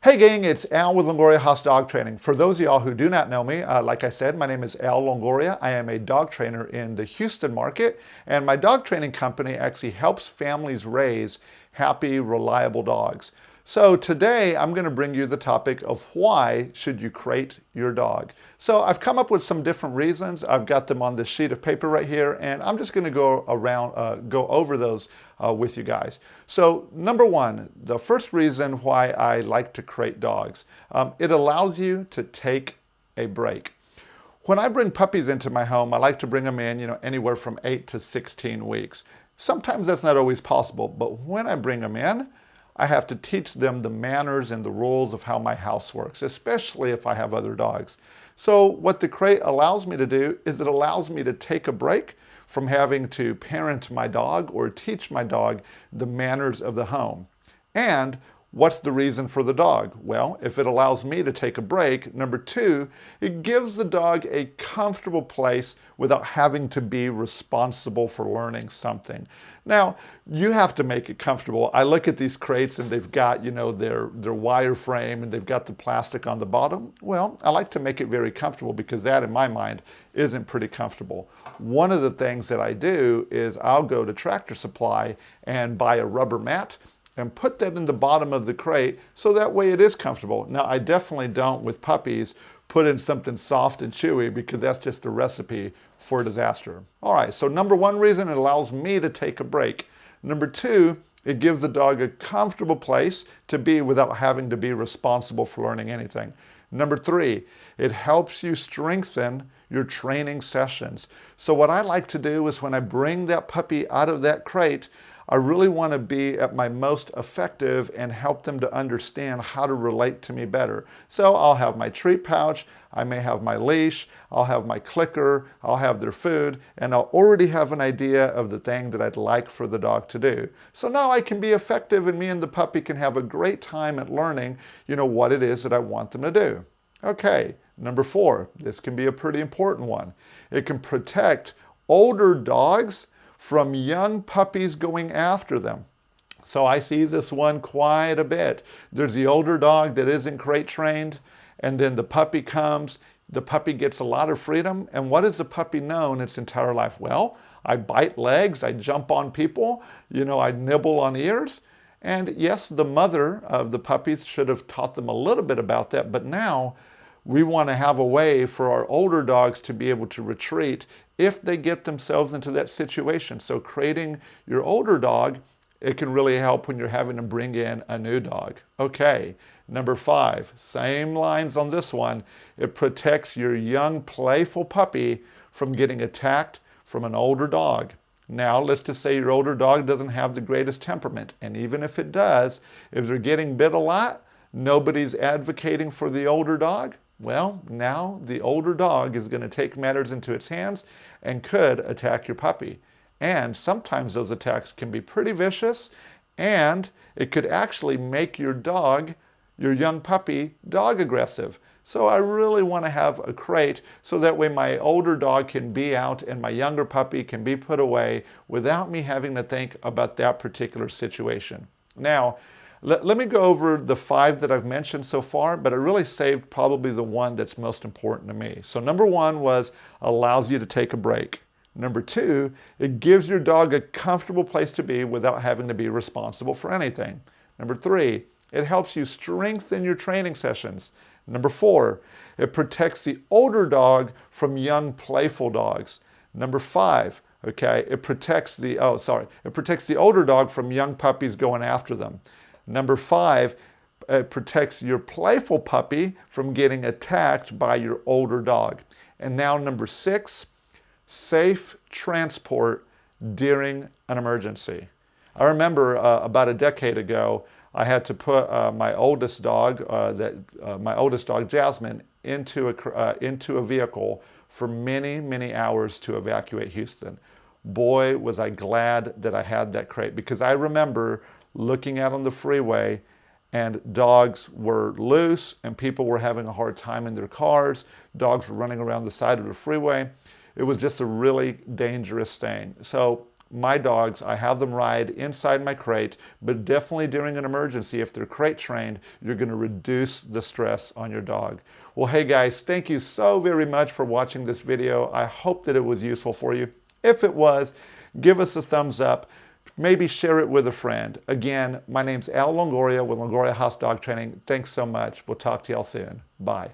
Hey gang, it's Al with Longoria House Dog Training. For those of y'all who do not know me, like I said, my name is Al Longoria. I am a dog trainer in the Houston market, and my dog training company actually helps families raise happy, reliable dogs. So today I'm going to bring you the topic of why should you crate your dog. So I've come up with some different reasons. I've got them on this sheet of paper right here, and I'm just going to go over those with you guys. So number one, the first reason why I like to crate dogs, it allows you to take a break. When I bring puppies into my home, I like to bring them in, anywhere from 8 to 16 weeks. Sometimes that's not always possible, but when I bring them in, I have to teach them the manners and the rules of how my house works, especially if I have other dogs. So what the crate allows me to do is it allows me to take a break from having to parent my dog or teach my dog the manners of the home. And what's the reason for the dog? Well, if it allows me to take a break, number two, it gives the dog a comfortable place without having to be responsible for learning something. Now, you have to make it comfortable. I look at these crates and they've got, their wire frame and they've got the plastic on the bottom. Well, I like to make it very comfortable because that, in my mind, isn't pretty comfortable. One of the things that I do is I'll go to Tractor Supply and buy a rubber mat and put that in the bottom of the crate so that way it is comfortable. Now, I definitely don't, with puppies, put in something soft and chewy because that's just a recipe for disaster. All right, so number one reason, it allows me to take a break. Number two, it gives the dog a comfortable place to be without having to be responsible for learning anything. Number three, it helps you strengthen your training sessions. So what I like to do is when I bring that puppy out of that crate, I really want to be at my most effective and help them to understand how to relate to me better. So I'll have my treat pouch, I may have my leash, I'll have my clicker, I'll have their food, and I'll already have an idea of the thing that I'd like for the dog to do. So now I can be effective and me and the puppy can have a great time at learning, what it is that I want them to do. Okay, number four, this can be a pretty important one. It can protect older dogs from young puppies going after them. So I see this one quite a bit. There's the older dog that isn't crate trained, and then the puppy comes, the puppy gets a lot of freedom, and what has the puppy known its entire life? Well, I bite legs, I jump on people, I nibble on ears, and yes, the mother of the puppies should have taught them a little bit about that, but now we want to have a way for our older dogs to be able to retreat if they get themselves into that situation. So creating your older dog, it can really help when you're having to bring in a new dog. Okay, number five, same lines on this one. It protects your young, playful puppy from getting attacked from an older dog. Now, let's just say your older dog doesn't have the greatest temperament. And even if it does, if they're getting bit a lot, nobody's advocating for the older dog. Well, now the older dog is going to take matters into its hands and could attack your puppy. And sometimes those attacks can be pretty vicious, and it could actually make your dog, your young puppy, dog aggressive. So I really want to have a crate so that way my older dog can be out and my younger puppy can be put away without me having to think about that particular situation. Now, let me go over the five that I've mentioned so far, but I really saved probably the one that's most important to me. So number one was allows you to take a break. Number two, it gives your dog a comfortable place to be without having to be responsible for anything. Number three, it helps you strengthen your training sessions. Number four, it protects the older dog from young, playful dogs. Number five, it protects the older dog from young puppies going after them. Number five, it protects your playful puppy from getting attacked by your older dog. And now number six, safe transport during an emergency. I remember about a decade ago, I had to put my oldest dog, Jasmine, into a vehicle for many, many hours to evacuate Houston. Boy, was I glad that I had that crate, because I remember looking out on the freeway and dogs were loose and people were having a hard time in their cars. Dogs were running around the side of the freeway. It was just a really dangerous thing. So my dogs, I have them ride inside my crate, but definitely during an emergency, if they're crate trained, you're going to reduce the stress on your dog. Well, hey guys, thank you so very much for watching this video. I hope that it was useful for you. If it was, give us a thumbs up. Maybe share it with a friend. Again, my name's Al Longoria with Longoria House Dog Training. Thanks so much. We'll talk to y'all soon. Bye.